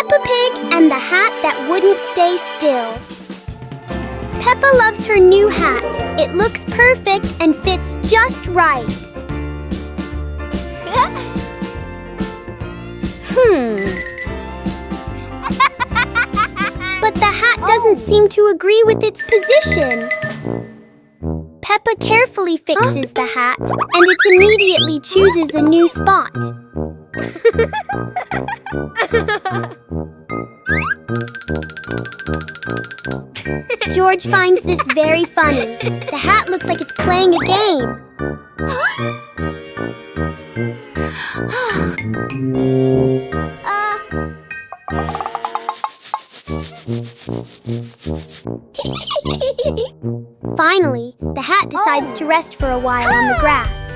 Peppa Pig and the hat that wouldn't stay still. Peppa loves her new hat. It looks perfect and fits just right. But the hat doesn't seem to agree with its position. Peppa carefully fixes the hat, and it immediately chooses a new spot. George finds this very funny. The hat looks like it's playing a game. Finally, the hat decides to rest for a while on the grass.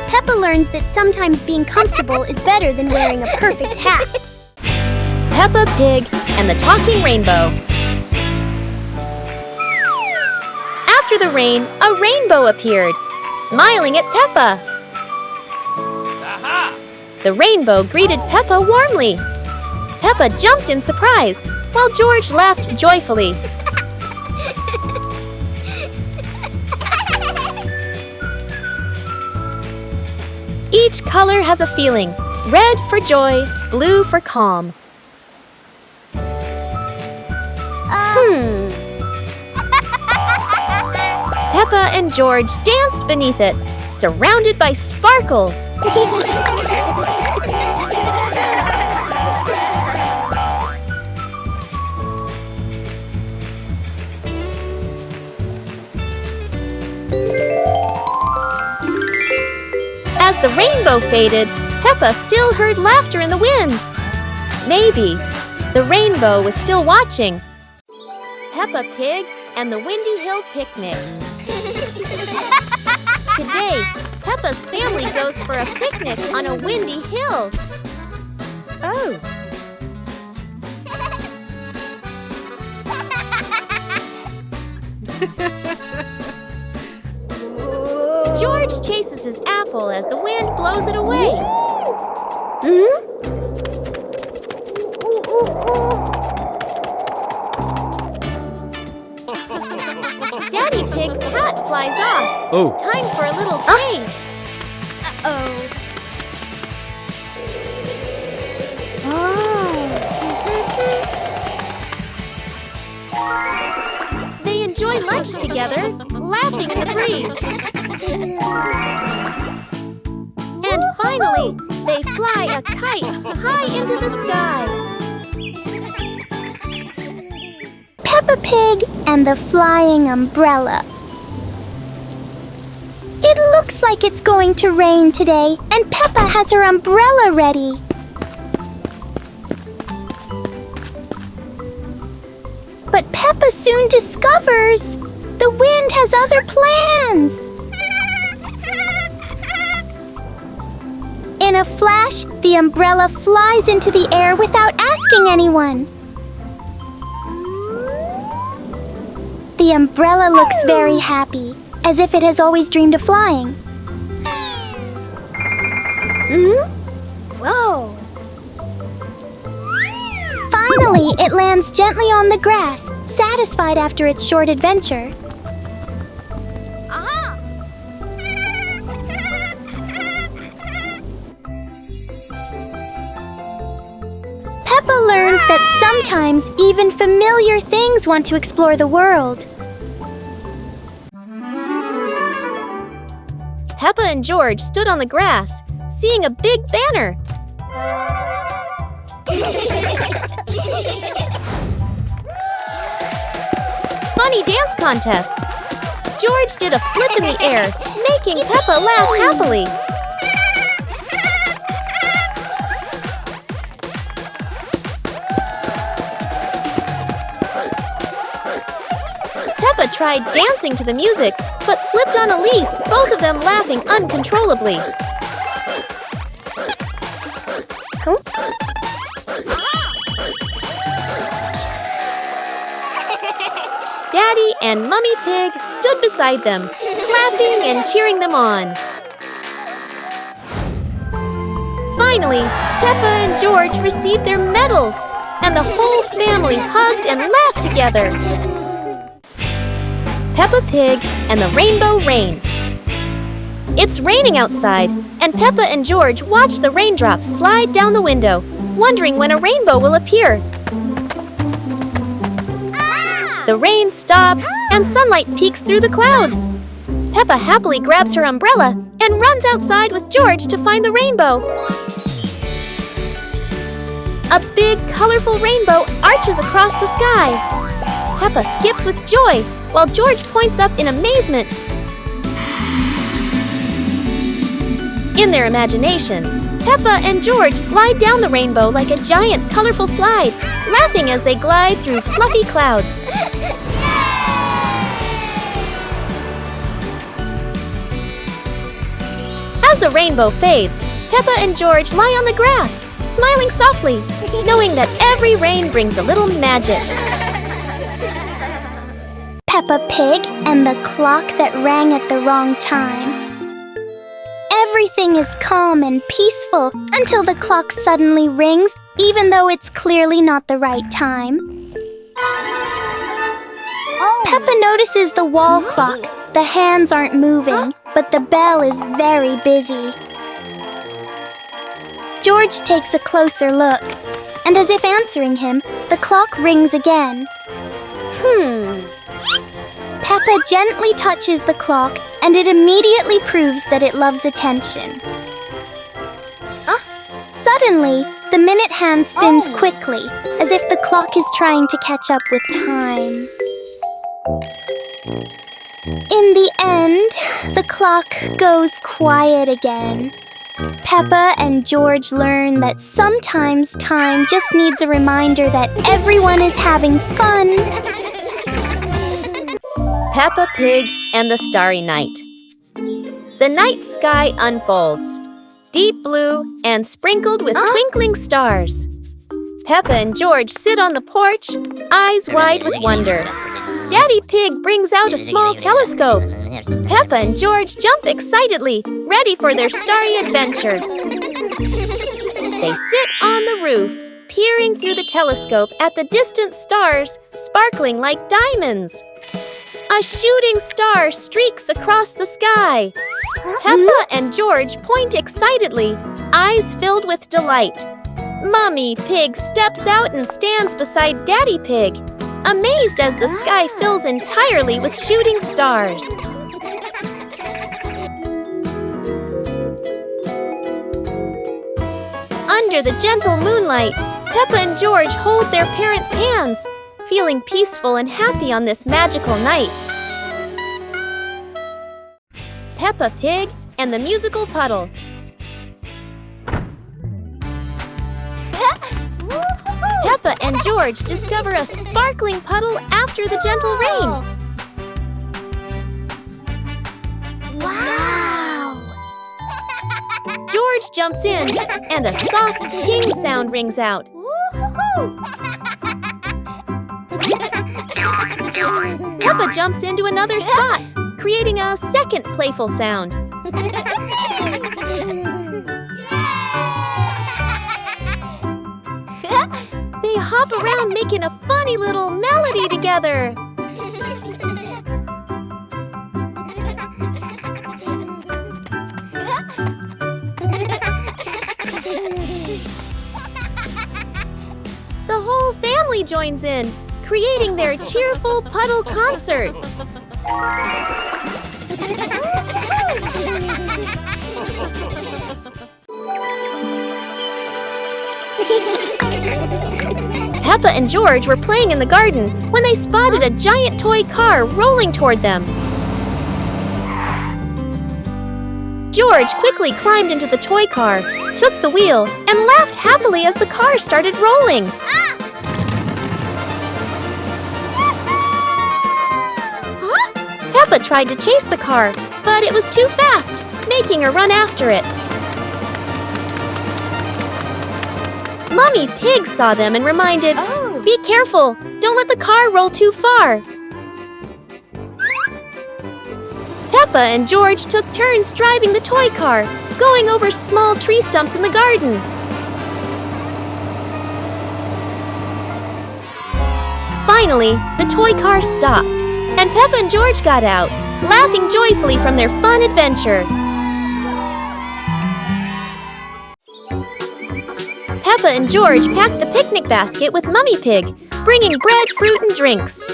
Peppa learns that sometimes being comfortable is better than wearing a perfect hat. Peppa Pig and the Talking Rainbow. After the rain, a rainbow appeared, smiling at Peppa. Aha! The rainbow greeted Peppa warmly. Peppa jumped in surprise, while George laughed joyfully. Each color has a feeling. Red for joy, blue for calm. Peppa and George danced beneath it, surrounded by sparkles. As the rainbow faded, Peppa still heard laughter in the wind. Maybe the rainbow was still watching. Peppa Pig and the Windy Hill Picnic. Today, Peppa's family goes for a picnic on a windy hill. Oh! George chases his apple as the wind blows it away. Daddy Pig's hat flies off. Oh. Time for a little chase. They enjoy lunch together, laughing in the breeze. And finally, they fly a kite high into the sky. Peppa Pig and the flying umbrella. It looks like it's going to rain today, and Peppa has her umbrella ready. But Peppa soon discovers the wind has other plans. In a flash, the umbrella flies into the air without asking anyone. The umbrella looks very happy, as if it has always dreamed of flying. Whoa! Finally, it lands gently on the grass, satisfied after its short adventure. Peppa learns that sometimes even familiar things want to explore the world. Peppa and George stood on the grass, seeing a big banner. Funny dance contest. George did a flip in the air, making Peppa laugh happily. Peppa tried dancing to the music, but slipped on a leaf, both of them laughing uncontrollably. Daddy and Mummy Pig stood beside them, clapping and cheering them on. Finally, Peppa and George received their medals, and the whole family hugged and laughed together. Peppa Pig and the Rainbow Rain. It's raining outside, and Peppa and George watch the raindrops slide down the window, wondering when a rainbow will appear. The rain stops, and sunlight peeks through the clouds. Peppa happily grabs her umbrella and runs outside with George to find the rainbow. A big, colorful rainbow arches across the sky. Peppa skips with joy, while George points up in amazement. In their imagination, Peppa and George slide down the rainbow like a giant, colorful slide, laughing as they glide through fluffy clouds. As the rainbow fades, Peppa and George lie on the grass, smiling softly, knowing that every rain brings a little magic. Peppa Pig and the clock that rang at the wrong time. Everything is calm and peaceful until the clock suddenly rings, even though it's clearly not the right time. Peppa notices the wall clock. The hands aren't moving, but the bell is very busy. George takes a closer look, and as if answering him, the clock rings again. Peppa gently touches the clock, and it immediately proves that it loves attention. Suddenly, the minute hand spins quickly, as if the clock is trying to catch up with time. In the end, the clock goes quiet again. Peppa and George learn that sometimes time just needs a reminder that everyone is having fun. Peppa Pig and the Starry Night. The night sky unfolds, deep blue and sprinkled with twinkling stars. Peppa and George sit on the porch, eyes wide with wonder. Daddy Pig brings out a small telescope. Peppa and George jump excitedly, ready for their starry adventure. They sit on the roof, peering through the telescope at the distant stars, sparkling like diamonds. A shooting star streaks across the sky. Peppa and George point excitedly, eyes filled with delight. Mummy Pig steps out and stands beside Daddy Pig, amazed as the sky fills entirely with shooting stars. Under the gentle moonlight, Peppa and George hold their parents' hands, feeling peaceful and happy on this magical night. Peppa Pig and the Musical Puddle. Peppa and George discover a sparkling puddle after the gentle rain. Wow! George jumps in, and a soft ting sound rings out. Peppa jumps into another spot, creating a second playful sound. They hop around making a funny little melody together. The whole family joins in, creating their cheerful puddle concert. Peppa and George were playing in the garden when they spotted a giant toy car rolling toward them. George quickly climbed into the toy car, took the wheel, and laughed happily as the car started rolling. Peppa tried to chase the car, but it was too fast, making her run after it. Mummy Pig saw them and reminded, "Be careful, don't let the car roll too far." Peppa and George took turns driving the toy car, going over small tree stumps in the garden. Finally, the toy car stopped, and Peppa and George got out, laughing joyfully from their fun adventure. Peppa and George packed the picnic basket with Mummy Pig, bringing bread, fruit, and drinks.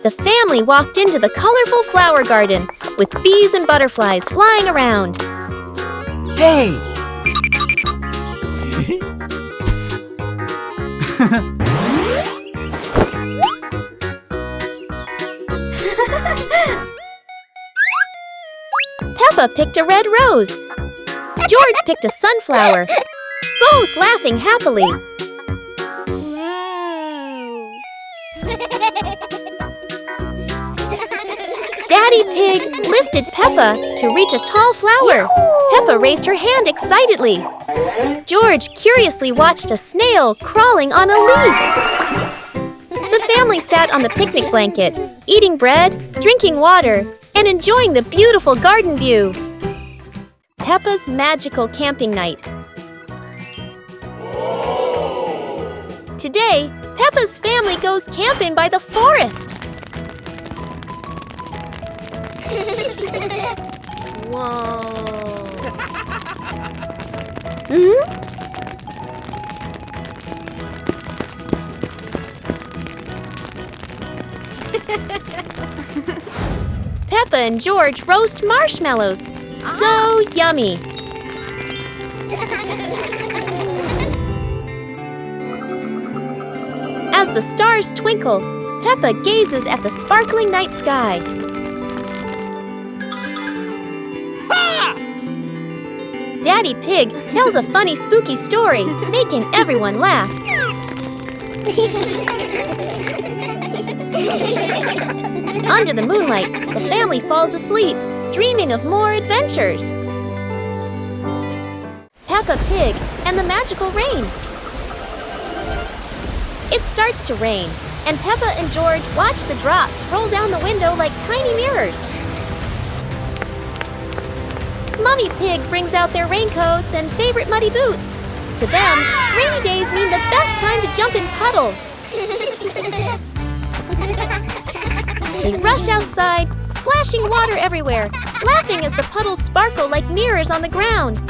The family walked into the colorful flower garden, with bees and butterflies flying around. Hey! Peppa picked a red rose. George picked a sunflower, both laughing happily. Daddy Pig lifted Peppa to reach a tall flower. Peppa raised her hand excitedly. George curiously watched a snail crawling on a leaf. The family sat on the picnic blanket, eating bread, drinking water, and enjoying the beautiful garden view. Peppa's magical camping night. Today, Peppa's family goes camping by the forest. Whoa. Peppa and George roast marshmallows. So yummy. As the stars twinkle, Peppa gazes at the sparkling night sky. Daddy Pig tells a funny, spooky story, making everyone laugh. Under the moonlight, the family falls asleep, dreaming of more adventures. Peppa Pig and the magical rain. It starts to rain, and Peppa and George watch the drops roll down the window like tiny mirrors. Mummy Pig brings out their raincoats and favorite muddy boots. To them, rainy days mean the best time to jump in puddles. They rush outside, splashing water everywhere, laughing as the puddles sparkle like mirrors on the ground.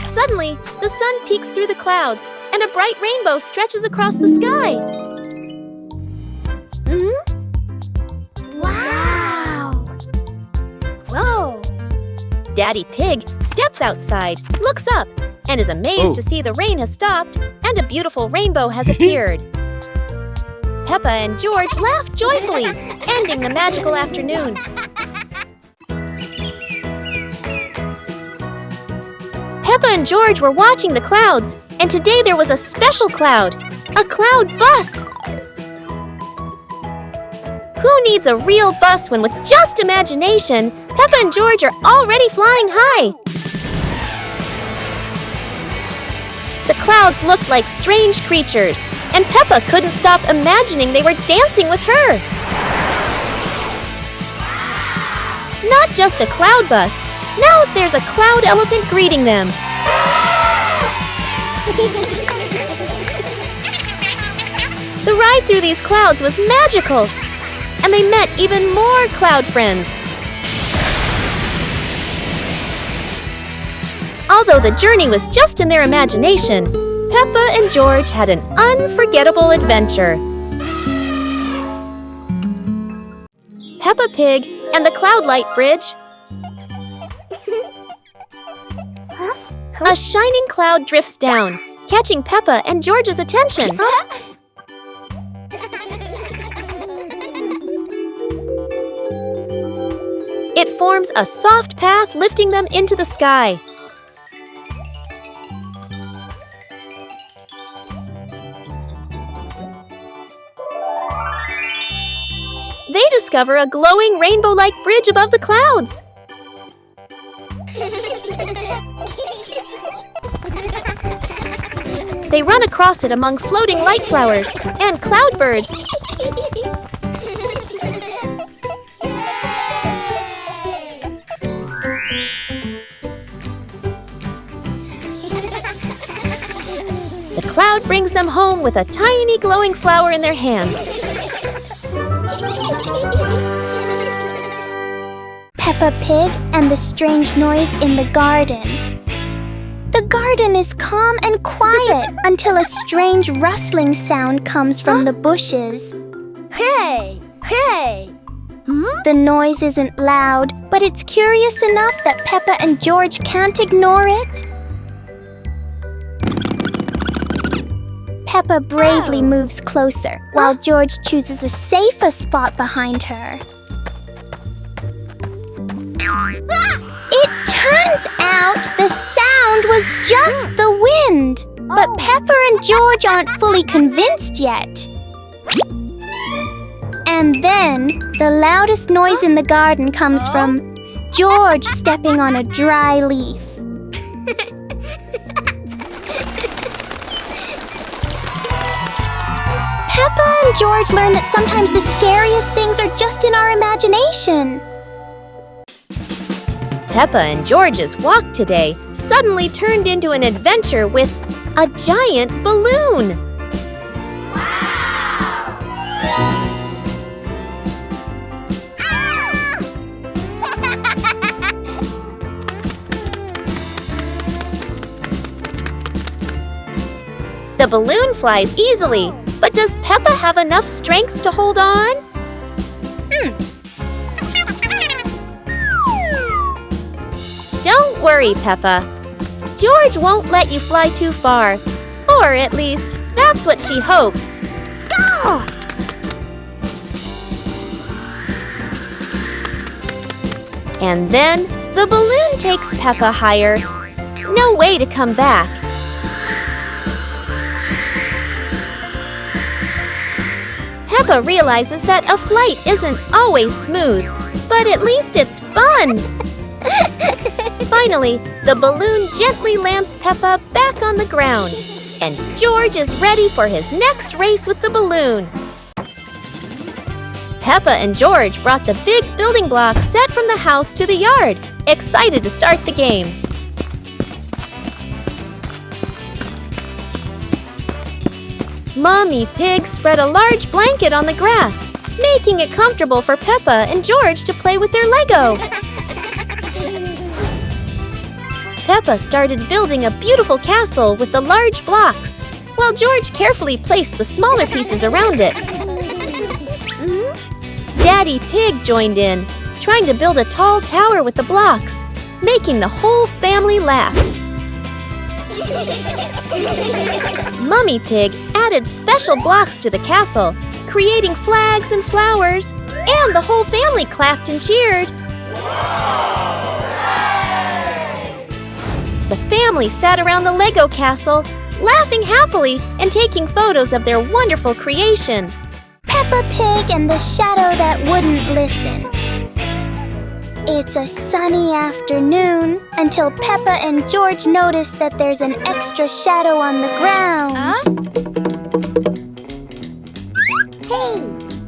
Suddenly, the sun peeks through the clouds, and a bright rainbow stretches across the sky. Wow! Whoa! Daddy Pig steps outside, looks up, and is amazed to see the rain has stopped and a beautiful rainbow has appeared. Peppa and George laugh joyfully, ending the magical afternoon. Peppa and George were watching the clouds, and today there was a special cloud, a cloud bus. Who needs a real bus when with just imagination, Peppa and George are already flying high? The clouds looked like strange creatures, and Peppa couldn't stop imagining they were dancing with her. Not just a cloud bus, now there's a cloud elephant greeting them. The ride through these clouds was magical, and they met even more cloud friends. Although the journey was just in their imagination, Peppa and George had an unforgettable adventure. Peppa Pig and the Cloud Light Bridge. A shining cloud drifts down, catching Peppa and George's attention. It forms a soft path lifting them into the sky. They discover a glowing rainbow-like bridge above the clouds. They run across it among floating light flowers and cloudbirds. Cloud brings them home with a tiny glowing flower in their hands. Peppa Pig and the strange noise in the garden. The garden is calm and quiet until a strange rustling sound comes from the bushes. Hey! Hey! The noise isn't loud, but it's curious enough that Peppa and George can't ignore it. Peppa bravely moves closer, while George chooses a safer spot behind her. It turns out the sound was just the wind, but Peppa and George aren't fully convinced yet. And then, the loudest noise in the garden comes from George stepping on a dry leaf. Peppa and George learn that sometimes the scariest things are just in our imagination. Peppa and George's walk today suddenly turned into an adventure with a giant balloon. The balloon flies easily, but does Peppa have enough strength to hold on? Don't worry, Peppa. George won't let you fly too far. Or at least, that's what she hopes. Go! And then, the balloon takes Peppa higher. No way to come back. Peppa realizes that a flight isn't always smooth, but at least it's fun. Finally, the balloon gently lands Peppa back on the ground, and George is ready for his next race with the balloon. Peppa and George brought the big building block set from the house to the yard, excited to start the game. Mommy Pig spread a large blanket on the grass, making it comfortable for Peppa and George to play with their Lego. Peppa started building a beautiful castle with the large blocks, while George carefully placed the smaller pieces around it. Daddy Pig joined in, trying to build a tall tower with the blocks, making the whole family laugh. Mummy Pig added special blocks to the castle, creating flags and flowers, and the whole family clapped and cheered. The family sat around the Lego castle, laughing happily and taking photos of their wonderful creation. Peppa Pig and the shadow that wouldn't listen. It's a sunny afternoon until Peppa and George notice that there's an extra shadow on the ground. Hey!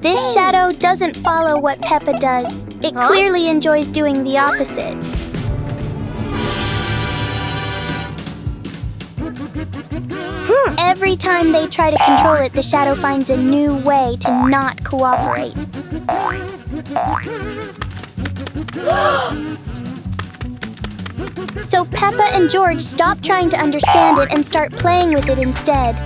This shadow doesn't follow what Peppa does. It clearly enjoys doing the opposite. Every time they try to control it, the shadow finds a new way to not cooperate. So Peppa and George stop trying to understand it and start playing with it instead.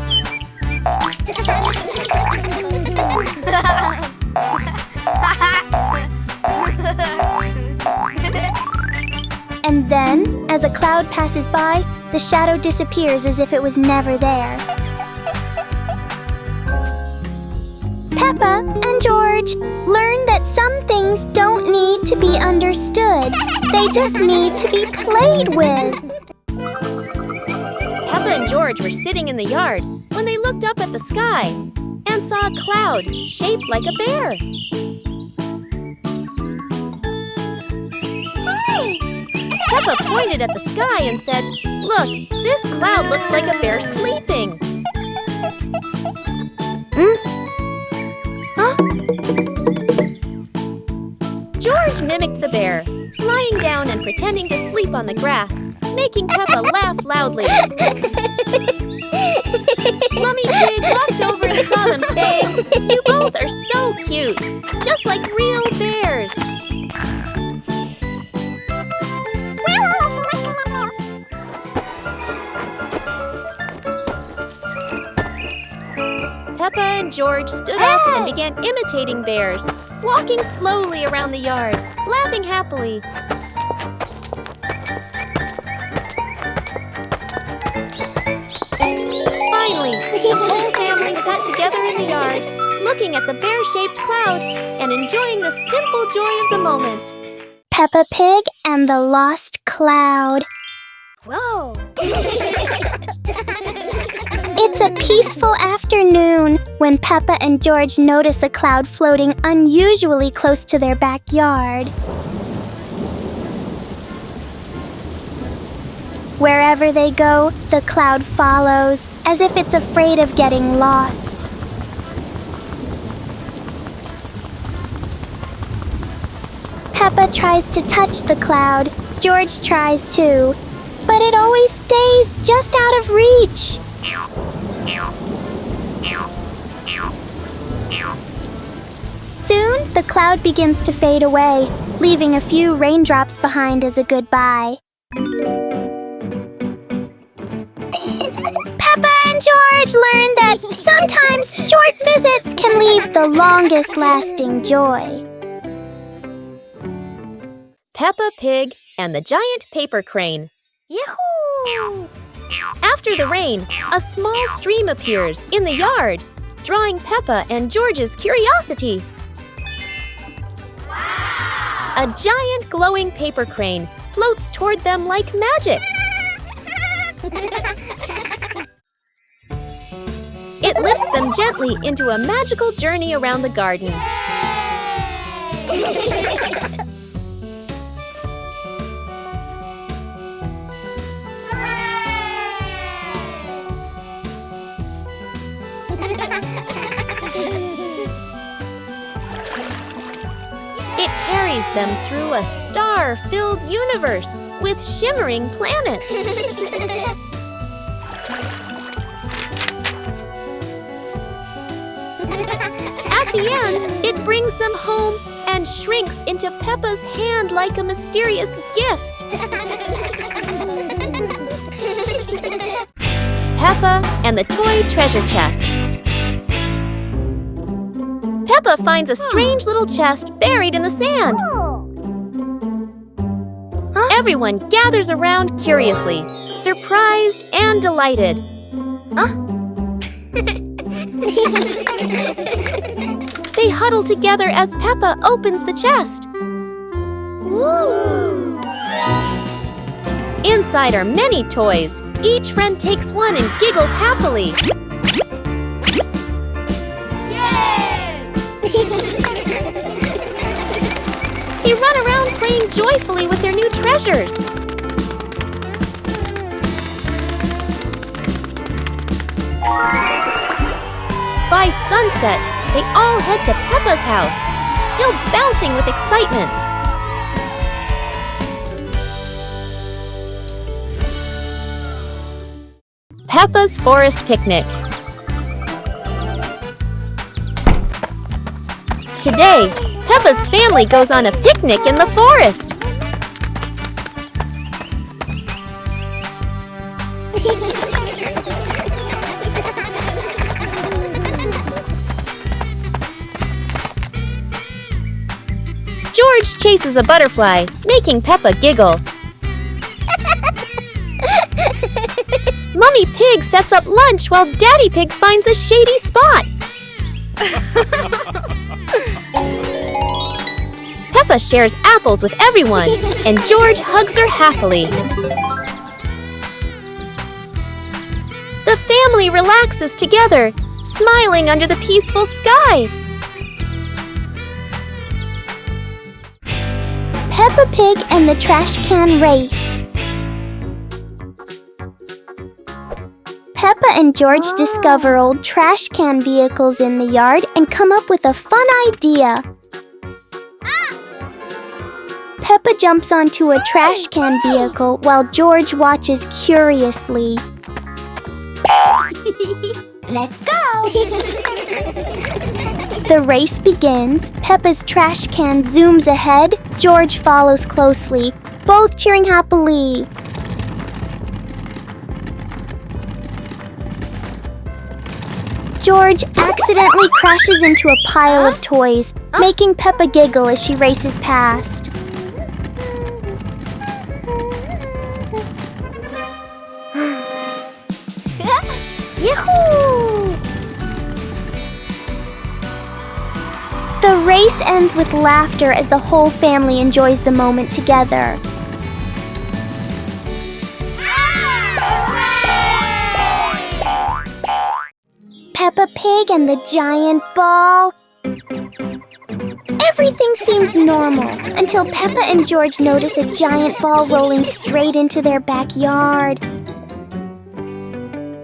And then, as a cloud passes by, the shadow disappears as if it was never there. Peppa and George learn that some things don't need to be understood. They just need to be played with. Peppa and George were sitting in the yard when they looked up at the sky and saw a cloud shaped like a bear. Peppa pointed at the sky and said, "Look, this cloud looks like a bear sleeping." George mimicked the bear, lying down and pretending to sleep on the grass, making Peppa laugh loudly. Pig walked over and saw them, saying, "You both are so cute, just like real bears." Peppa and George stood up and began imitating bears, walking slowly around the yard, laughing happily. Finally, the whole family sat together in the yard, looking at the bear-shaped cloud and enjoying the simple joy of the moment. Peppa Pig and the Lost Cloud. Whoa! It's a peaceful afternoon when Peppa and George notice a cloud floating unusually close to their backyard. Wherever they go, the cloud follows, as if it's afraid of getting lost. Peppa tries to touch the cloud. George tries too, but it always stays just out of reach. Soon, the cloud begins to fade away, leaving a few raindrops behind as a goodbye. Peppa and George learn that sometimes short visits can leave the longest-lasting joy. Peppa Pig and the Giant Paper Crane. Yahoo! After the rain, a small stream appears in the yard, drawing Peppa and George's curiosity. Wow! A giant glowing paper crane floats toward them like magic. It lifts them gently into a magical journey around the garden. It carries them through a star-filled universe with shimmering planets. At the end, it brings them home and shrinks into Peppa's hand like a mysterious gift. Peppa and the Toy Treasure Chest. Peppa finds a strange little chest buried in the sand. Everyone gathers around curiously, surprised and delighted. They huddle together as Peppa opens the chest. Ooh. Inside are many toys. Each friend takes one and giggles happily. They run around playing joyfully with their new treasures. By sunset, they all head to Peppa's house, still bouncing with excitement. Peppa's Forest Picnic. Today, Peppa's family goes on a picnic in the forest. George chases a butterfly, making Peppa giggle. Mummy Pig sets up lunch while Daddy Pig finds a shady spot. Peppa shares apples with everyone, and George hugs her happily. The family relaxes together, smiling under the peaceful sky. Peppa Pig and the Trash Can Race. Peppa and George discover old trash can vehicles in the yard and come up with a fun idea. Peppa jumps onto a trash can vehicle while George watches curiously. Let's go! The race begins. Peppa's trash can zooms ahead. George follows closely, both cheering happily. George accidentally crashes into a pile of toys, making Peppa giggle as she races past. Yahoo! The race ends with laughter as the whole family enjoys the moment together. Peppa Pig and the giant ball. Everything seems normal until Peppa and George notice a giant ball rolling straight into their backyard.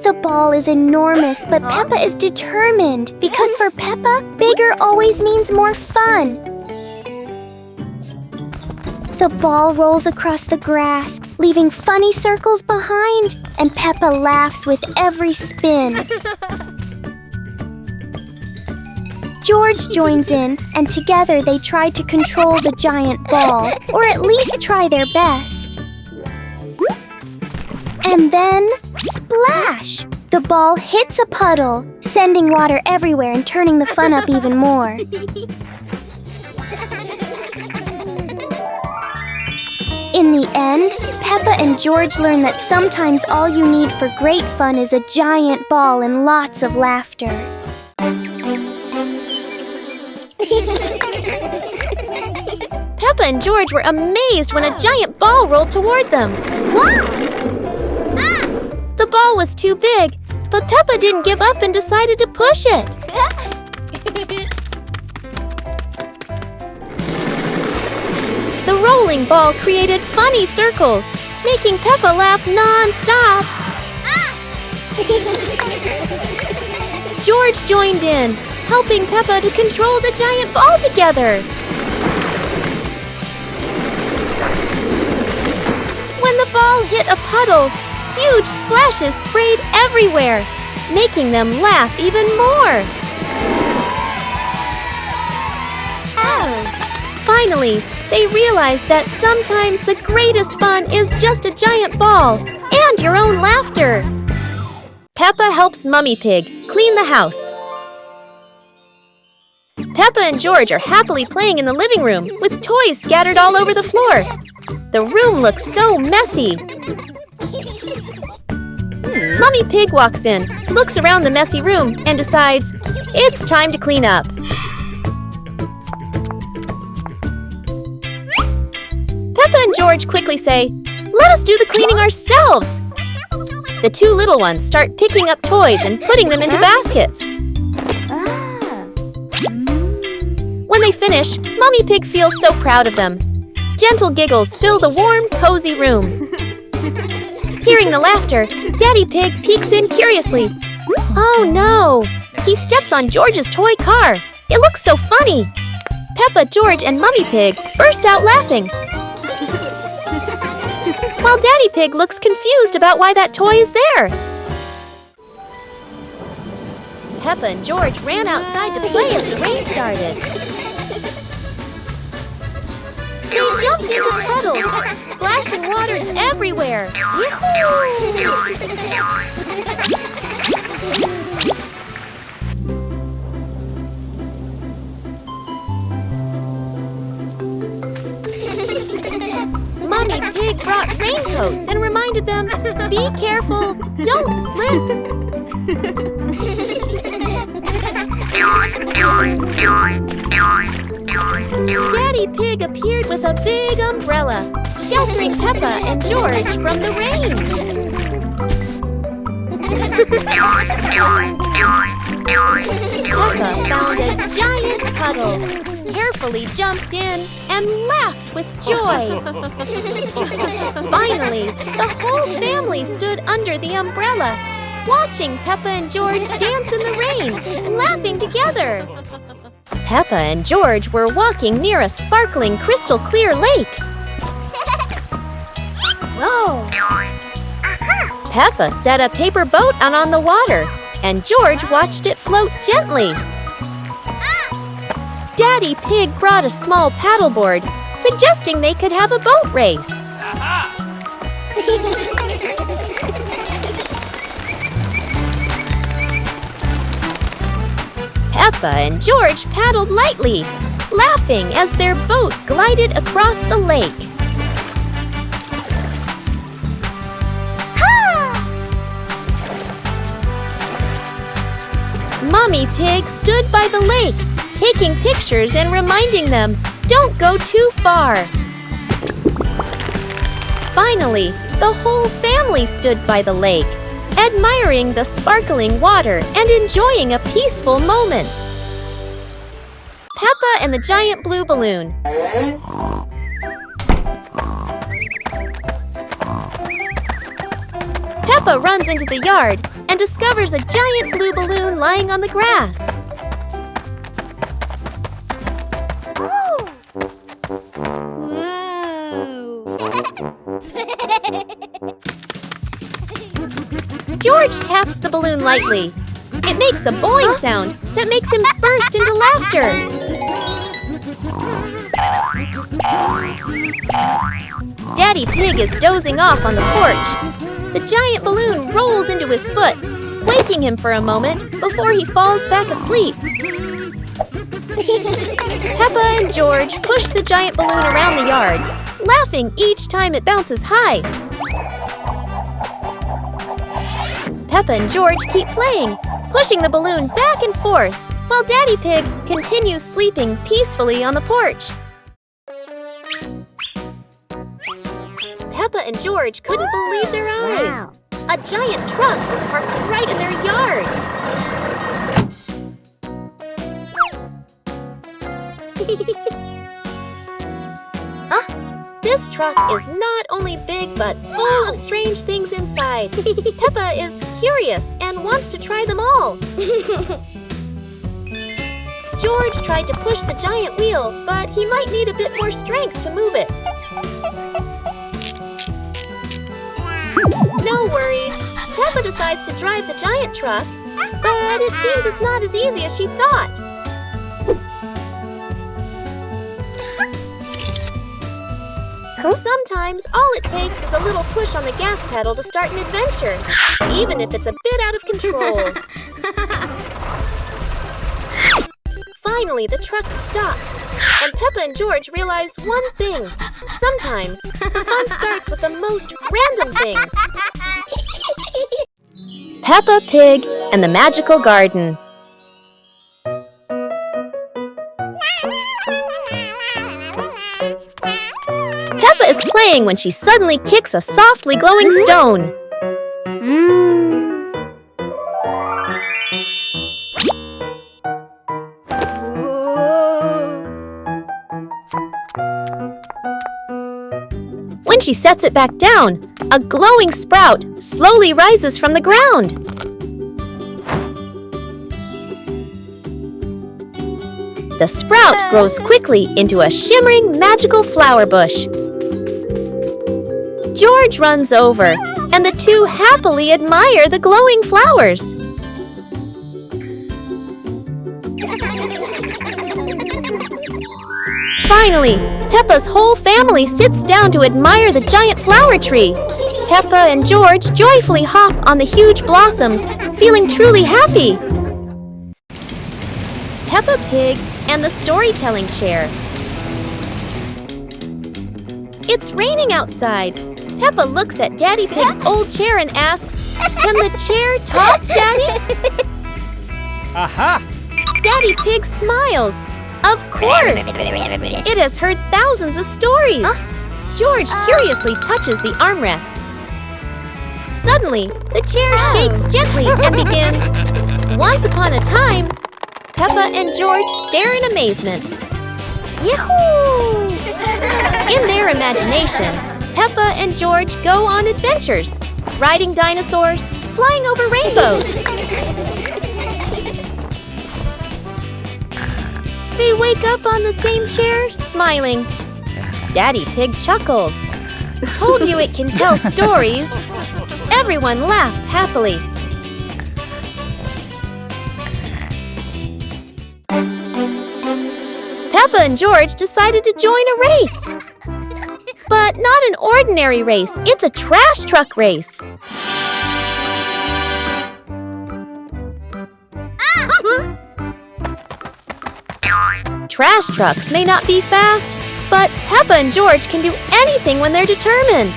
The ball is enormous, but Peppa is determined because for Peppa, bigger always means more fun. The ball rolls across the grass, leaving funny circles behind, and Peppa laughs with every spin. George joins in, and together they try to control the giant ball, or at least try their best. And then, splash! The ball hits a puddle, sending water everywhere and turning the fun up even more. In the end, Peppa and George learn that sometimes all you need for great fun is a giant ball and lots of laughter. Peppa and George were amazed when a giant ball rolled toward them. The ball was too big, but Peppa didn't give up and decided to push it. The rolling ball created funny circles, making Peppa laugh non-stop. George joined in, helping Peppa to control the giant ball together. When the ball hit a puddle, huge splashes sprayed everywhere, making them laugh even more. Finally, they realized that sometimes the greatest fun is just a giant ball and your own laughter. Peppa helps Mummy Pig clean the house. Peppa and George are happily playing in the living room with toys scattered all over the floor. The room looks so messy. Mummy Pig walks in, looks around the messy room, and decides it's time to clean up. Peppa and George quickly say, "Let us do the cleaning ourselves." The two little ones start picking up toys and putting them into baskets. When they finish, Mummy Pig feels so proud of them. Gentle giggles fill the warm, cozy room. Hearing the laughter, Daddy Pig peeks in curiously. Oh no! He steps on George's toy car. It looks so funny. Peppa, George, and Mummy Pig burst out laughing. While Daddy Pig looks confused about why that toy is there. Peppa and George ran outside to play as the rain started. They jumped into puddles, splashing water everywhere. Mummy Pig brought raincoats and reminded them, "Be careful, don't slip." Daddy Pig appeared with a big umbrella, sheltering Peppa and George from the rain. Peppa found a giant puddle, carefully jumped in, and laughed with joy. Finally, the whole family stood under the umbrella, watching Peppa and George dance in the rain, laughing together. Peppa and George were walking near a sparkling crystal-clear lake. Whoa! Peppa set a paper boat out on the water, and George watched it float gently. Daddy Pig brought a small paddleboard, suggesting they could have a boat race. Peppa and George paddled lightly, laughing as their boat glided across the lake. Mommy Pig stood by the lake, taking pictures and reminding them, "Don't go too far." Finally, the whole family stood by the lake, admiring the sparkling water and enjoying a peaceful moment. Peppa and the giant blue balloon. Peppa runs into the yard and discovers a giant blue balloon lying on the grass. George taps the balloon lightly. It makes a boing sound that makes him burst into laughter. Daddy Pig is dozing off on the porch. The giant balloon rolls into his foot, waking him for a moment before he falls back asleep. Peppa and George push the giant balloon around the yard, laughing each time it bounces high. Peppa and George keep playing, pushing the balloon back and forth, while Daddy Pig continues sleeping peacefully on the porch. Peppa and George couldn't believe their eyes. Wow. A giant truck was parked right in their yard. This truck is not only big but full of strange things inside. Peppa is curious and wants to try them all. George tried to push the giant wheel, but he might need a bit more strength to move it. No worries. Peppa decides to drive the giant truck, but it seems it's not as easy as she thought. Sometimes all it takes is a little push on the gas pedal to start an adventure, even if it's a bit out of control. Finally, the truck stops, and Peppa and George realize one thing. Sometimes the fun starts with the most random things. Peppa Pig and the Magical Garden. Peppa is playing when she suddenly kicks a softly glowing stone. When she sets it back down, a glowing sprout slowly rises from the ground. The sprout grows quickly into a shimmering magical flower bush. George runs over, and the two happily admire the glowing flowers. Finally, Peppa's whole family sits down to admire the giant flower tree. Peppa and George joyfully hop on the huge blossoms, feeling truly happy. Peppa Pig and the storytelling chair. It's raining outside. Peppa looks at Daddy Pig's old chair and asks, "Can the chair talk, Daddy?" Aha! Daddy Pig smiles. Of course! It has heard thousands of stories. George curiously touches the armrest. Suddenly, the chair shakes gently and begins, "Once upon a time." Peppa and George stare in amazement. Yahoo! In their imagination, Peppa and George go on adventures, riding dinosaurs, flying over rainbows. They wake up on the same chair, smiling. Daddy Pig chuckles. Told you it can tell stories. Everyone laughs happily. Peppa and George decided to join a race. But not an ordinary race, it's a trash truck race. Trash trucks may not be fast, but Peppa and George can do anything when they're determined.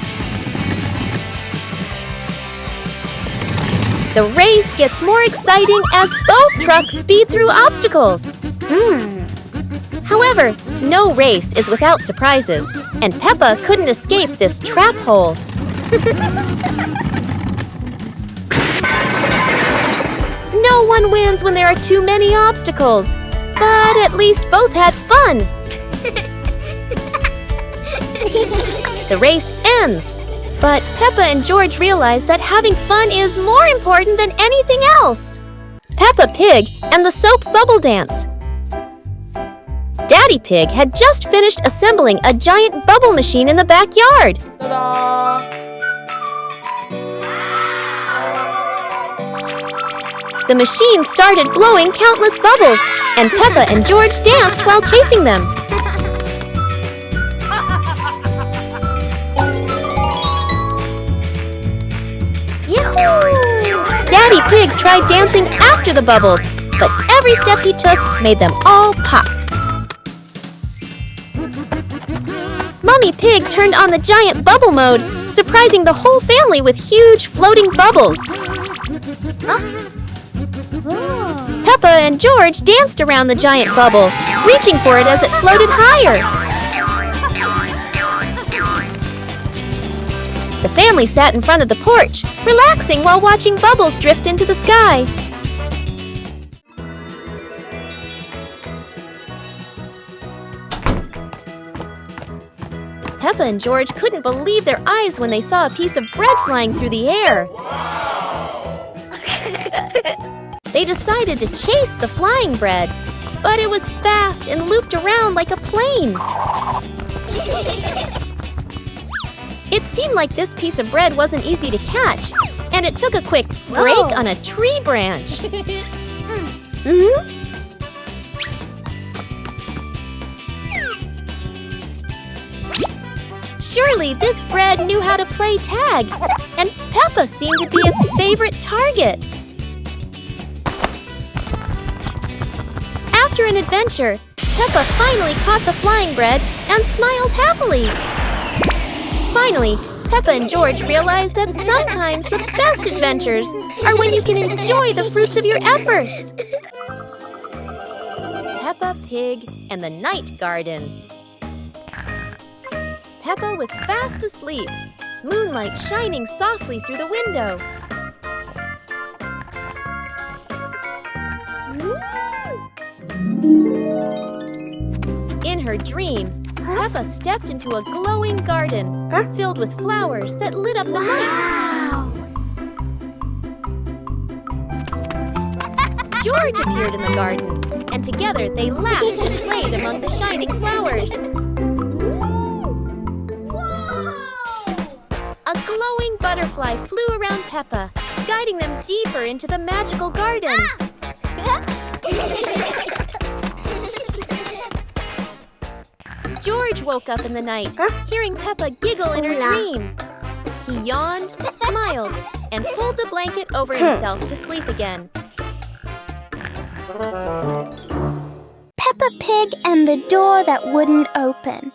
The race gets more exciting as both trucks speed through obstacles. However, no race is without surprises, and Peppa couldn't escape this trap hole. No one wins when there are too many obstacles, but at least both had fun. The race ends, but Peppa and George realize that having fun is more important than anything else. Peppa Pig and the soap bubble dance. Daddy Pig had just finished assembling a giant bubble machine in the backyard. Ta-da! The machine started blowing countless bubbles, and Peppa and George danced while chasing them. Daddy Pig tried dancing after the bubbles, but every step he took made them all pop. Mummy Pig turned on the giant bubble mode, surprising the whole family with huge floating bubbles. Peppa and George danced around the giant bubble, reaching for it as it floated higher. The family sat in front of the porch, relaxing while watching bubbles drift into the sky. Peppa and George couldn't believe their eyes when they saw a piece of bread flying through the air. They decided to chase the flying bread, but it was fast and looped around like a plane. It seemed like this piece of bread wasn't easy to catch, and it took a quick break on a tree branch. Surely this bread knew how to play tag, and Peppa seemed to be its favorite target. After an adventure, Peppa finally caught the flying bread and smiled happily. Finally, Peppa and George realized that sometimes the best adventures are when you can enjoy the fruits of your efforts. Peppa Pig and the Night Garden. Peppa was fast asleep, moonlight shining softly through the window. In her dream, Peppa stepped into a glowing garden filled with flowers that lit up the night. George appeared in the garden, and together they laughed and played among the shining flowers. A glowing butterfly flew around Peppa, guiding them deeper into the magical garden. George woke up in the night, hearing Peppa giggle in her dream. He yawned, smiled, and pulled the blanket over himself to sleep again. Peppa Pig and the door that wouldn't open.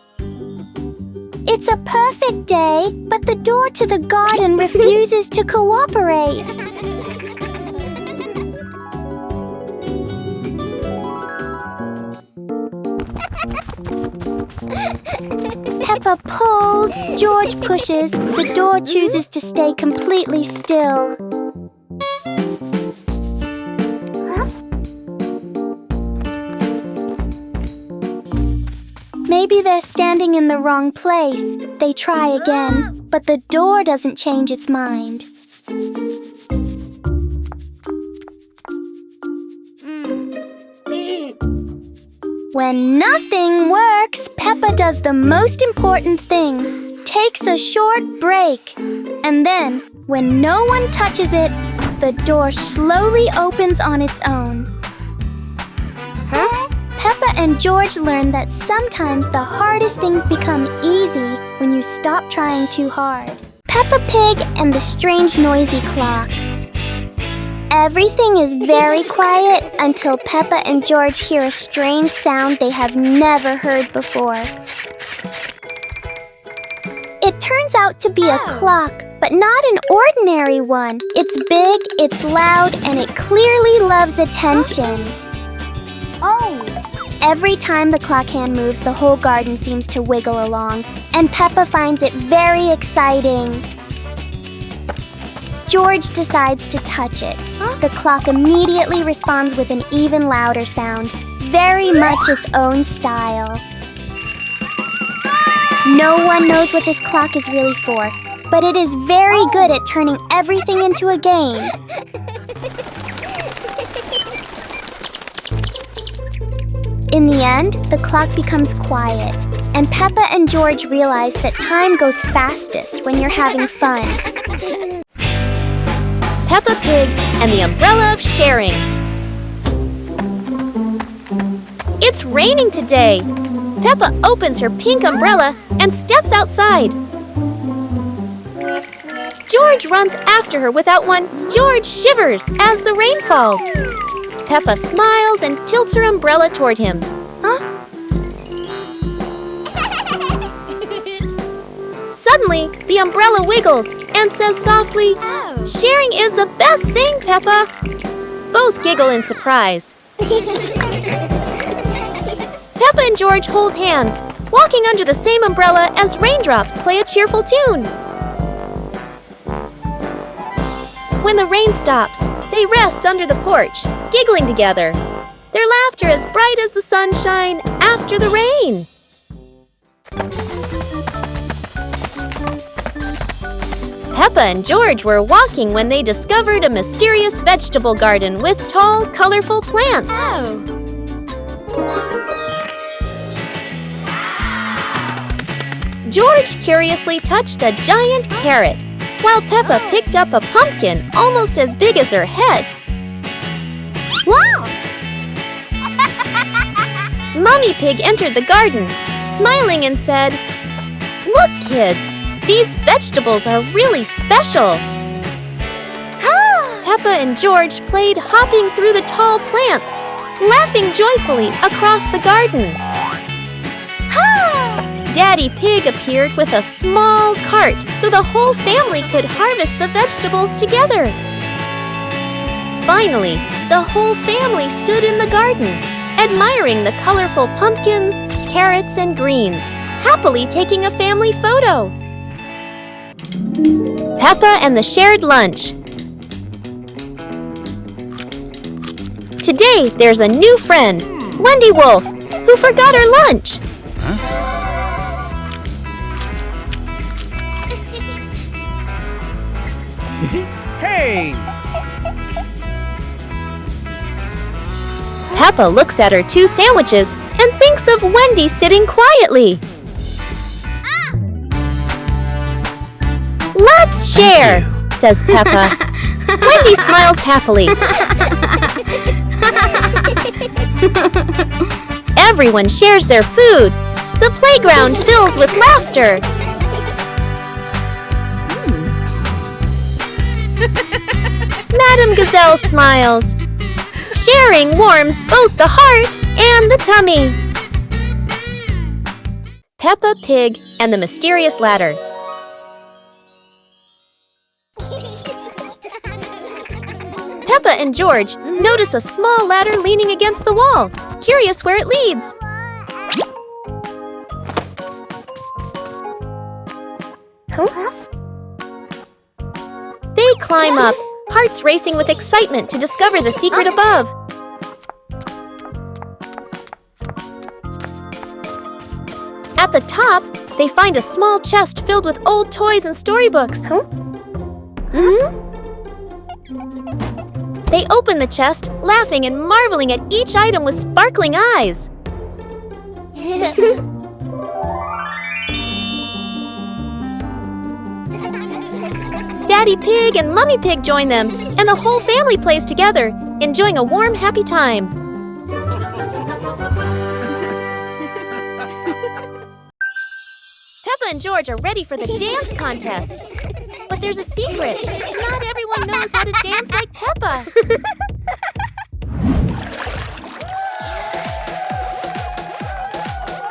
It's a perfect day, but the door to the garden refuses to cooperate. Peppa pulls, George pushes, the door chooses to stay completely still. Maybe they're standing in the wrong place. They try again, but the door doesn't change its mind. When nothing works, Peppa does the most important thing, takes a short break. And then, when no one touches it, the door slowly opens on its own. Peppa and George learned that sometimes the hardest things become easy when you stop trying too hard. Peppa Pig and the strange noisy clock. Everything is very quiet until Peppa and George hear a strange sound they have never heard before. It turns out to be a clock, but not an ordinary one. It's big, it's loud, and it clearly loves attention. Oh. Every time the clock hand moves, the whole garden seems to wiggle along, and Peppa finds it very exciting. George decides to touch it. The clock immediately responds with an even louder sound, very much its own style. No one knows what this clock is really for, but it is very good at turning everything into a game. In the end, the clock becomes quiet, and Peppa and George realize that time goes fastest when you're having fun. Peppa Pig and the Umbrella of Sharing. It's raining today. Peppa opens her pink umbrella and steps outside. George runs after her without one. George shivers as the rain falls. Peppa smiles and tilts her umbrella toward him. Suddenly, the umbrella wiggles and says softly, "Sharing is the best thing, Peppa." Both giggle in surprise. Peppa and George hold hands, walking under the same umbrella as raindrops play a cheerful tune. When the rain stops, they rest under the porch, giggling together. Their laughter as bright as the sunshine after the rain. Peppa and George were walking when they discovered a mysterious vegetable garden with tall, colorful plants. George curiously touched a giant carrot, while Peppa picked up a pumpkin almost as big as her head. Wow! Mummy Pig entered the garden, smiling and said, "Look, kids, these vegetables are really special." Peppa and George played hopping through the tall plants, laughing joyfully across the garden. Daddy Pig appeared with a small cart so the whole family could harvest the vegetables together. Finally, the whole family stood in the garden, admiring the colorful pumpkins, carrots, and greens, happily taking a family photo. Peppa and the shared lunch. Today, there's a new friend, Wendy Wolf, who forgot her lunch. Hey! Peppa looks at her 2 sandwiches and thinks of Wendy sitting quietly. "Let's share," says Peppa. Wendy smiles happily. Everyone shares their food. The playground fills with laughter. Madame Gazelle smiles. Sharing warms both the heart and the tummy. Peppa Pig and the Mysterious Ladder. Peppa and George notice a small ladder leaning against the wall, curious where it leads. They climb up, hearts racing with excitement to discover the secret above. At the top, they find a small chest filled with old toys and storybooks. They open the chest, laughing and marveling at each item with sparkling eyes. Daddy Pig and Mummy Pig join them, and the whole family plays together, enjoying a warm, happy time. and George are ready for the dance contest. But there's a secret. Not everyone knows how to dance like Peppa.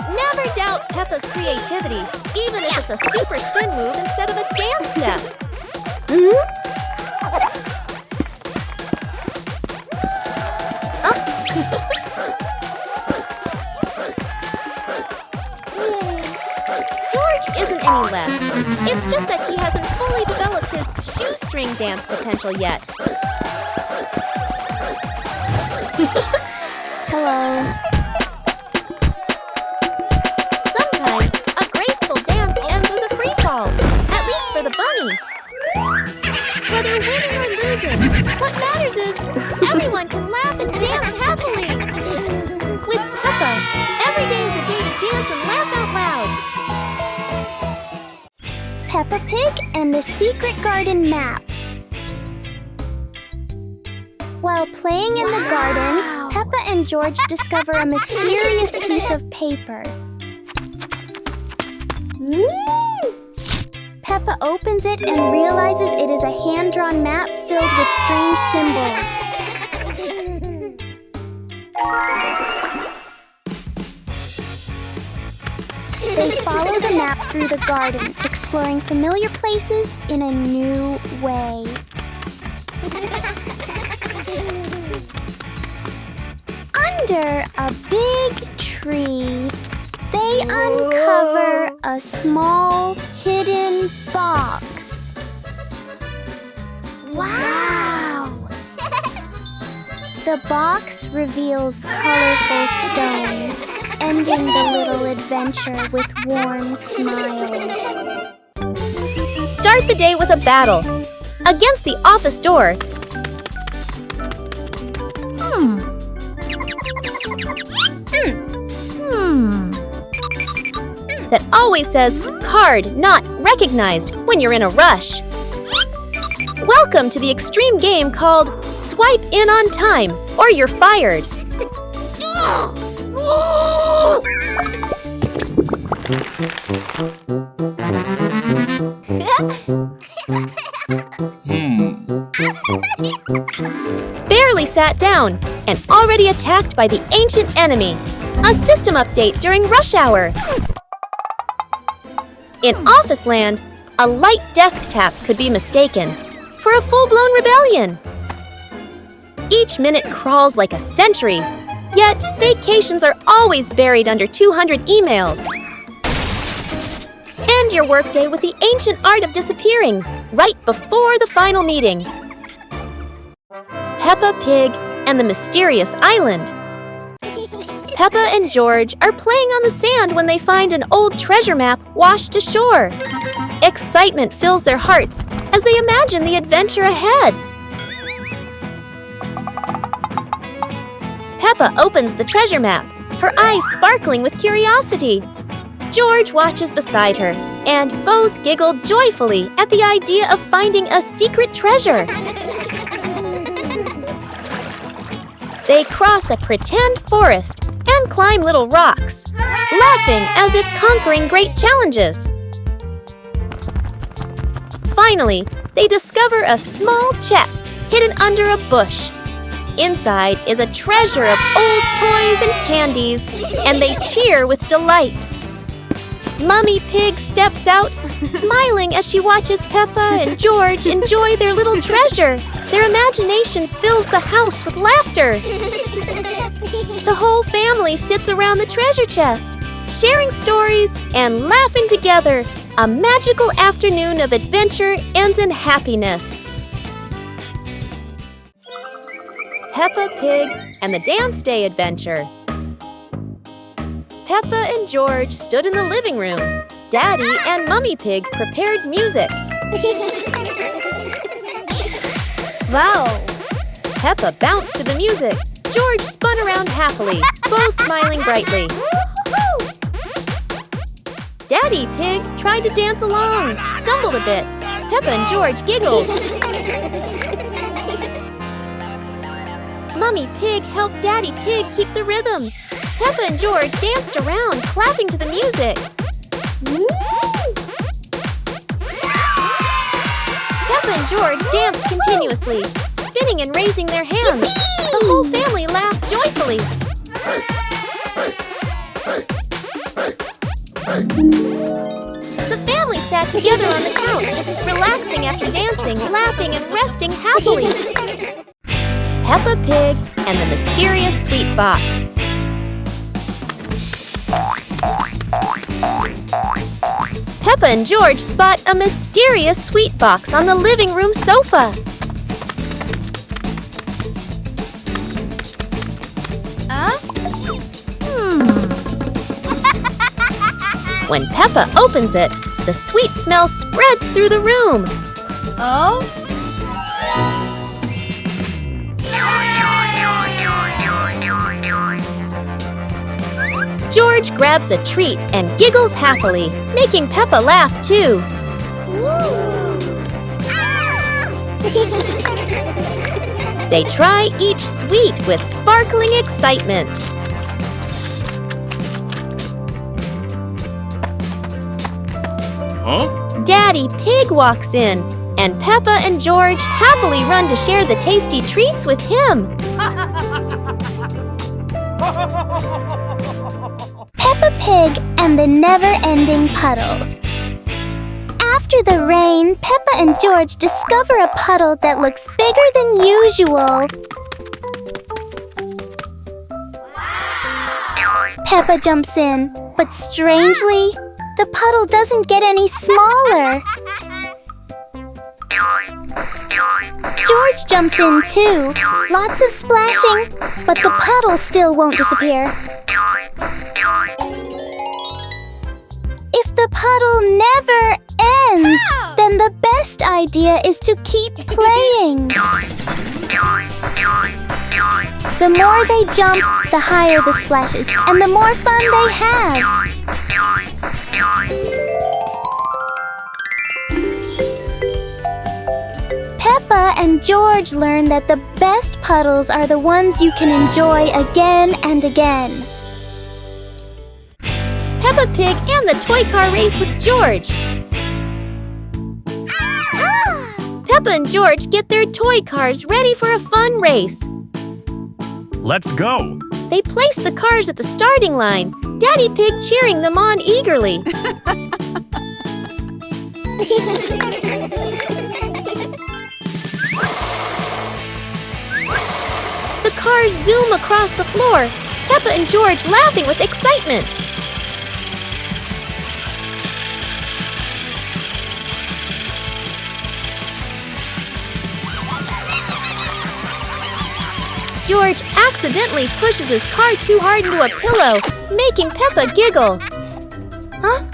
Never doubt Peppa's creativity, even if it's a super spin move instead of a dance step. George isn't any less. It's just that he hasn't fully developed his shoestring dance potential yet. Hello. Sometimes a graceful dance ends with a free fall, at least for the bunny. Whether winning or losing, what matters is everyone can laugh and dance happily. With Peppa, every day is a day to dance and laugh out loud. Peppa Pig and the Secret Garden Map. While playing in the garden, Peppa and George discover a mysterious piece of paper. Peppa opens it and realizes it is a hand-drawn map filled with strange symbols. They follow the map through the garden, exploring familiar places in a new way. Under a big tree, they uncover a small hidden box. Wow! The box reveals colorful stones, ending the little adventure with warm smiles. Start the day with a battle. Against the office door. That always says, card not recognized when you're in a rush. Welcome to the extreme game called Swipe In on Time or You're Fired. Barely sat down and already attacked by the ancient enemy. A system update during rush hour. In office land, a light desk tap could be mistaken for a full-blown rebellion. Each minute crawls like a century, yet vacations are always buried under 200 emails. End your workday with the ancient art of disappearing right before the final meeting. Peppa Pig and the Mysterious Island. Peppa and George are playing on the sand when they find an old treasure map washed ashore. Excitement fills their hearts as they imagine the adventure ahead. Peppa opens the treasure map, her eyes sparkling with curiosity. George watches beside her, and both giggle joyfully at the idea of finding a secret treasure. They cross a pretend forest and climb little rocks, laughing as if conquering great challenges. Finally, they discover a small chest hidden under a bush. Inside is a treasure of old toys and candies, and they cheer with delight. Mummy Pig steps out, smiling as she watches Peppa and George enjoy their little treasure. Their imagination fills the house with laughter. The whole family sits around the treasure chest, sharing stories and laughing together. A magical afternoon of adventure ends in happiness. Peppa Pig and the Dance Day Adventure. Peppa and George stood in the living room. Daddy and Mummy Pig prepared music. Wow! Peppa bounced to the music. George spun around happily, both smiling brightly. Daddy Pig tried to dance along, stumbled a bit. Peppa and George giggled. Mummy Pig helped Daddy Pig keep the rhythm. Peppa and George danced around, clapping to the music. George danced continuously, spinning and raising their hands. The whole family laughed joyfully. The family sat together on the couch, relaxing after dancing, laughing, and resting happily. Peppa Pig and the Mysterious Sweet Box. Peppa and George spot a mysterious sweet box on the living room sofa. When Peppa opens it, the sweet smell spreads through the room. Oh? George grabs a treat and giggles happily, making Peppa laugh too. They try each sweet with sparkling excitement. Huh? Daddy Pig walks in, and Peppa and George happily run to share the tasty treats with him. Peppa Pig and the Never-Ending Puddle. After the rain, Peppa and George discover a puddle that looks bigger than usual. Peppa jumps in, but strangely, the puddle doesn't get any smaller. George jumps in too, lots of splashing, but the puddle still won't disappear. If the puddle never ends, then the best idea is to keep playing. The more they jump, the higher the splashes, and the more fun they have. Peppa and George learn that the best puddles are the ones you can enjoy again and again. Peppa Pig and the toy car race with George. Peppa and George get their toy cars ready for a fun race. Let's go! They place the cars at the starting line, Daddy Pig cheering them on eagerly. The cars zoom across the floor, Peppa and George laughing with excitement. George accidentally pushes his car too hard into a pillow, making Peppa giggle. Huh?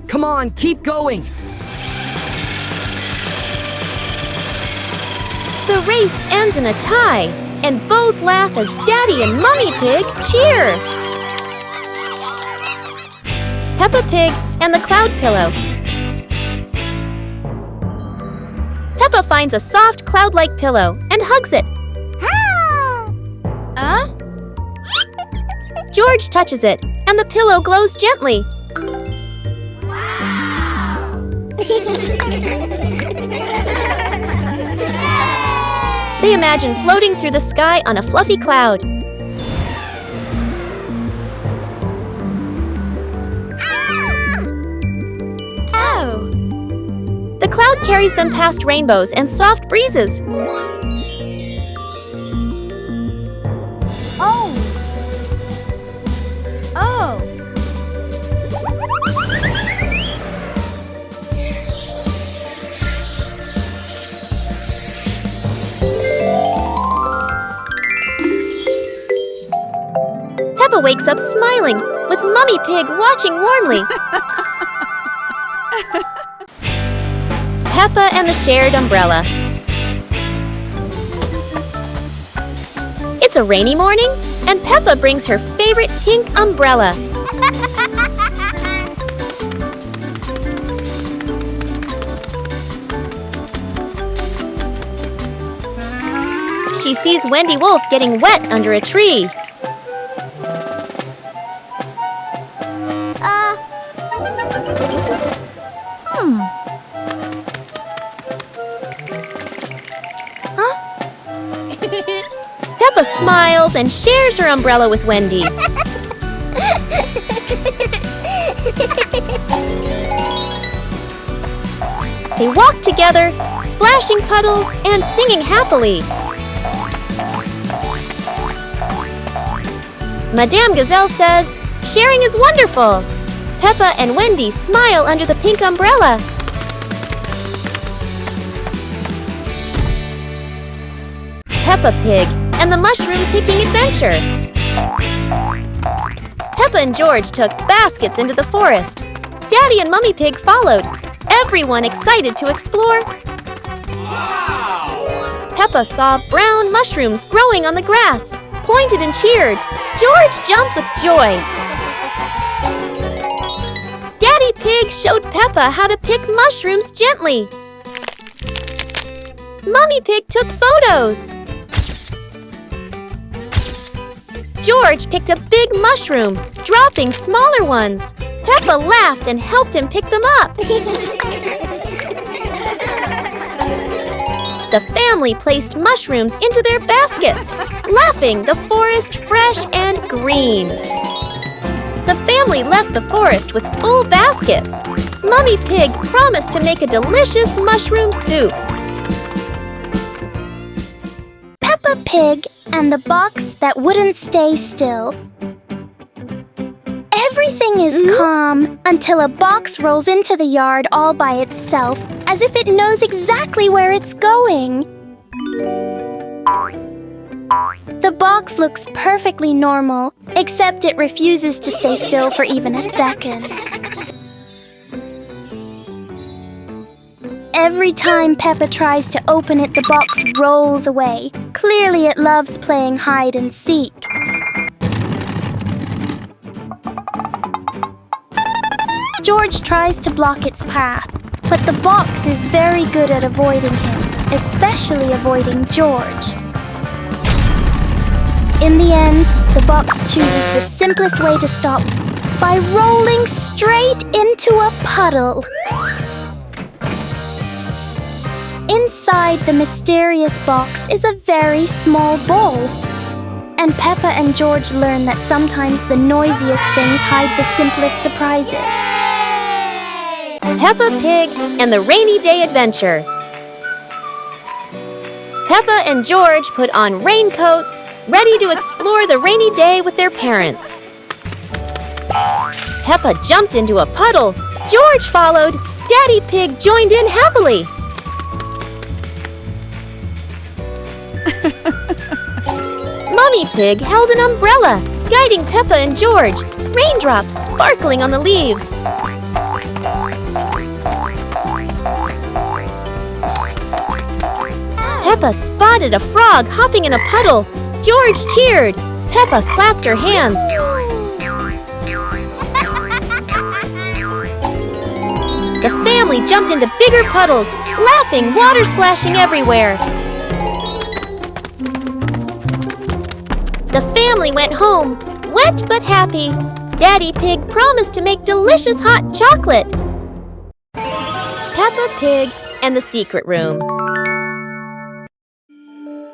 Come on, keep going! The race ends in a tie, and both laugh as Daddy and Mummy Pig cheer. Peppa Pig and the Cloud Pillow. Peppa finds a soft cloud-like pillow and hugs it. George touches it, and the pillow glows gently. They imagine floating through the sky on a fluffy cloud. Oh! The cloud carries them past rainbows and soft breezes. Peppa wakes up smiling, with Mummy Pig watching warmly. Peppa and the Shared Umbrella. It's a rainy morning, and Peppa brings her favorite pink umbrella. She sees Wendy Wolf getting wet under a tree. smiles and shares her umbrella with Wendy. They walk together, splashing puddles and singing happily. Madame Gazelle says, "Sharing is wonderful." Peppa and Wendy smile under the pink umbrella. Peppa Pig and the Mushroom Picking Adventure. Peppa and George took baskets into the forest. Daddy and Mummy Pig followed, everyone excited to explore. Peppa saw brown mushrooms growing on the grass, pointed and cheered. George jumped with joy. Daddy Pig showed Peppa how to pick mushrooms gently. Mummy Pig took photos. George picked a big mushroom, dropping smaller ones. Peppa laughed and helped him pick them up. The family placed mushrooms into their baskets, laughing, the forest fresh and green. The family left the forest with full baskets. Mummy Pig promised to make a delicious mushroom soup. Peppa Pig and the box that wouldn't stay still. Everything is calm until a box rolls into the yard all by itself, as if it knows exactly where it's going. The box looks perfectly normal, except it refuses to stay still for even a second. Every time Peppa tries to open it, the box rolls away. Clearly it loves playing hide and seek. George tries to block its path, but the box is very good at avoiding him, especially avoiding George. In the end, the box chooses the simplest way to stop by rolling straight into a puddle. Inside the mysterious box is a very small bowl. And Peppa and George learn that sometimes the noisiest things hide the simplest surprises. Peppa Pig and the Rainy Day Adventure. Peppa and George put on raincoats, ready to explore the rainy day with their parents. Peppa jumped into a puddle. George followed. Daddy Pig joined in happily. Mummy Pig held an umbrella, guiding Peppa and George, raindrops sparkling on the leaves. Peppa spotted a frog hopping in a puddle. George cheered. Peppa clapped her hands. The family jumped into bigger puddles, laughing, water splashing everywhere. The family went home, wet but happy. Daddy Pig promised to make delicious hot chocolate. Peppa Pig and the Secret Room.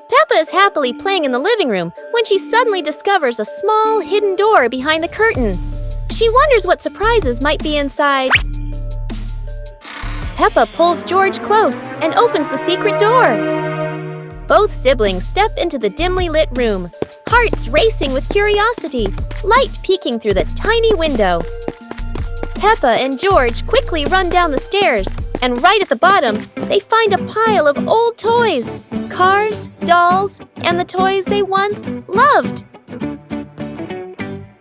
Peppa is happily playing in the living room when she suddenly discovers a small hidden door behind the curtain. She wonders what surprises might be inside. Peppa pulls George close and opens the secret door. Both siblings step into the dimly lit room, hearts racing with curiosity, light peeking through the tiny window. Peppa and George quickly run down the stairs, and right at the bottom, they find a pile of old toys, cars, dolls, and the toys they once loved.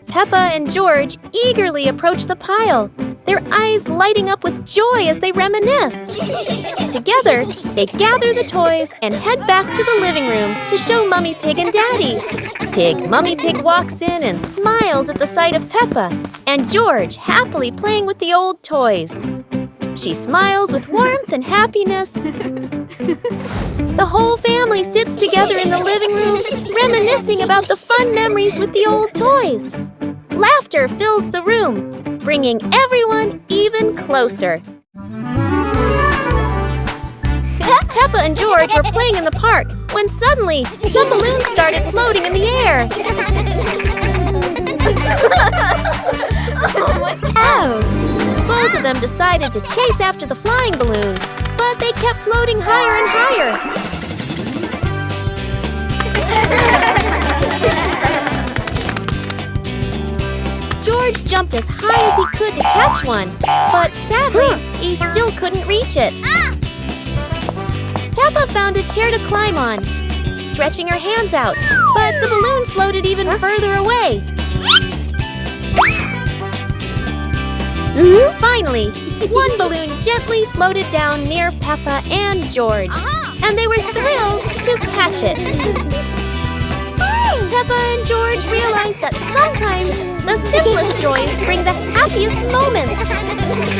Peppa and George eagerly approach the pile, their eyes lighting up with joy as they reminisce. Together, they gather the toys and head back to the living room to show Mummy Pig and Daddy. Mummy Pig walks in and smiles at the sight of Peppa and George happily playing with the old toys. She smiles with warmth and happiness. The whole family sits together in the living room, reminiscing about the fun memories with the old toys. Laughter fills the room, bringing everyone even closer. Peppa and George were playing in the park when suddenly some balloons started floating in the air. Oh! Both of them decided to chase after the flying balloons, but they kept floating higher and higher. George jumped as high as he could to catch one, but sadly, he still couldn't reach it. Peppa found a chair to climb on, stretching her hands out, but the balloon floated even further away. Finally, one balloon gently floated down near Peppa and George, and they were thrilled to catch it. Peppa and George realized that sometimes the simplest joys bring the happiest moments.